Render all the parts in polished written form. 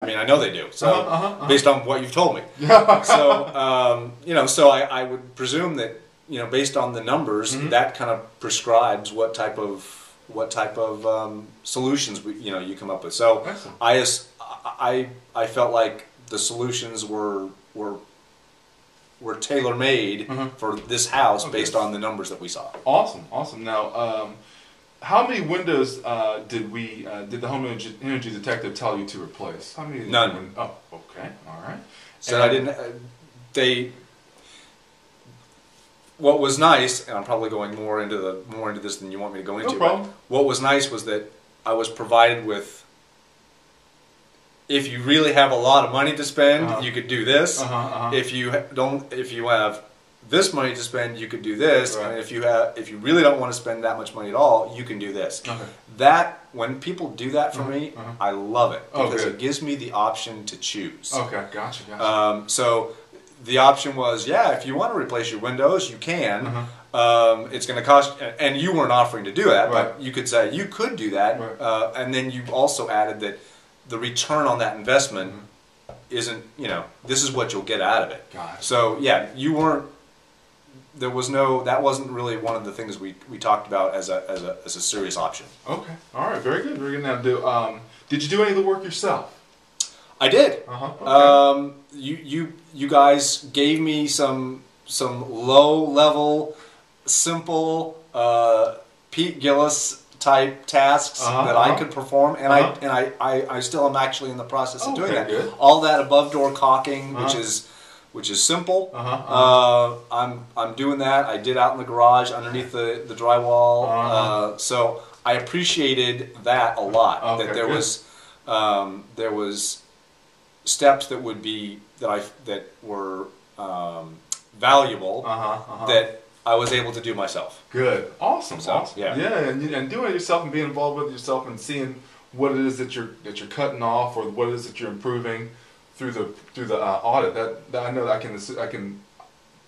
I mean, I know they do. So, based on what you've told me. So, you know, so I would presume that, you know, based on the numbers, that kind of prescribes what type of solutions you come up with. So, I felt like the solutions were tailor-made for this house based on the numbers that we saw. Awesome, awesome. Now, how many windows did the home energy detective tell you to replace? How many? None. Oh, okay, all right. So I didn't. What was nice, and I'm probably going more into this than you want me to go into. No problem. What was nice was that I was provided with. If you really have a lot of money to spend, you could do this. If you have this money to spend, you could do this. Right. And if you really don't want to spend that much money at all, you can do this. That when people do that for me, I love it because it gives me the option to choose. Okay, gotcha. So the option was, yeah, if you want to replace your windows, you can. It's going to cost, and you weren't offering to do that, but you could say you could do that, and then you also added that the return on that investment isn't, this is what you'll get out of it. So yeah, you weren't. That wasn't really one of the things we talked about as a serious option. Okay, all right, very good. We're gonna did you do any of the work yourself? I did. Okay. You guys gave me some low level, simple Pete Gillis type tasks that I could perform, and I still am actually in the process of doing that. Good. All that above door caulking, which is simple. I'm doing that. I did out in the garage underneath the drywall. So I appreciated that a lot. That there was steps that were valuable that I was able to do myself. Good, awesome, awesome. Yeah, and doing it yourself and being involved with it yourself and seeing what it is that you're cutting off or what it is that you're improving through the audit. That I know that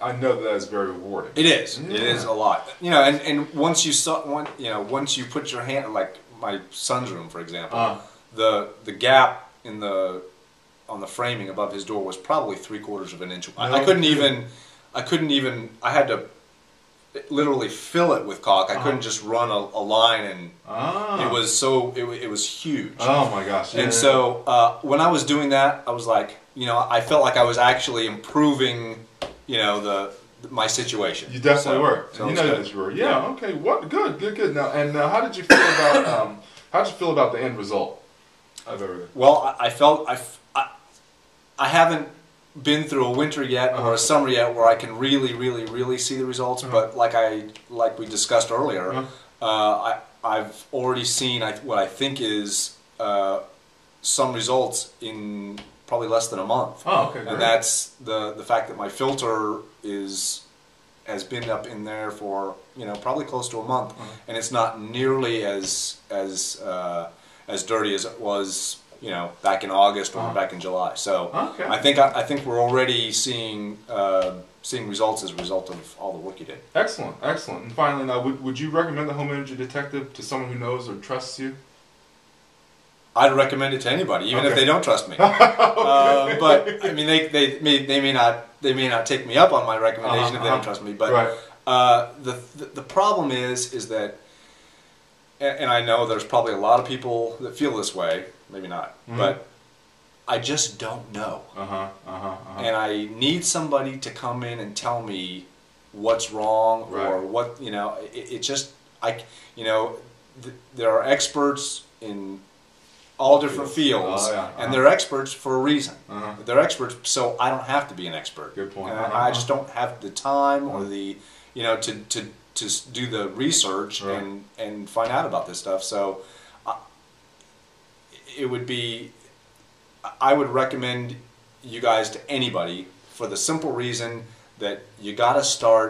I know that is very rewarding. It is. Yeah. It is a lot. And once once you put your hand, like my son's room, for example, the gap on the framing above his door was probably 3/4 of an inch. I couldn't even. I had to literally fill it with caulk. I couldn't just run a line, and it was huge. Oh my gosh! And so when I was doing that, I was like, I felt like I was actually improving, my situation. You definitely were. So you know that you were. Yeah. Okay. What? Good. Now, how did you feel about the end result of everything? Well, I haven't been through a winter yet or a summer yet where I can really see the results. But like we discussed earlier, I've already seen what I think is some results in probably less than a month. Oh, okay. Great. And that's the fact that my filter has been up in there for probably close to a month, and it's not nearly as dirty as it was back in August or back in July. So I think we're already seeing results as a result of all the work you did. Excellent. And finally, now, would you recommend the home energy detective to someone who knows or trusts you? I'd recommend it to anybody, even if they don't trust me. But I mean, they may not take me up on my recommendation if they don't trust me. But the problem is that, and I know there's probably a lot of people that feel this way. Maybe not, but I just don't know. And I need somebody to come in and tell me what's wrong or what there are experts in all different fields, and they're experts for a reason. They're experts, so I don't have to be an expert. Good point. And I just don't have the time or the to do the research and find out about this stuff. So I would recommend you guys to anybody for the simple reason that you got to start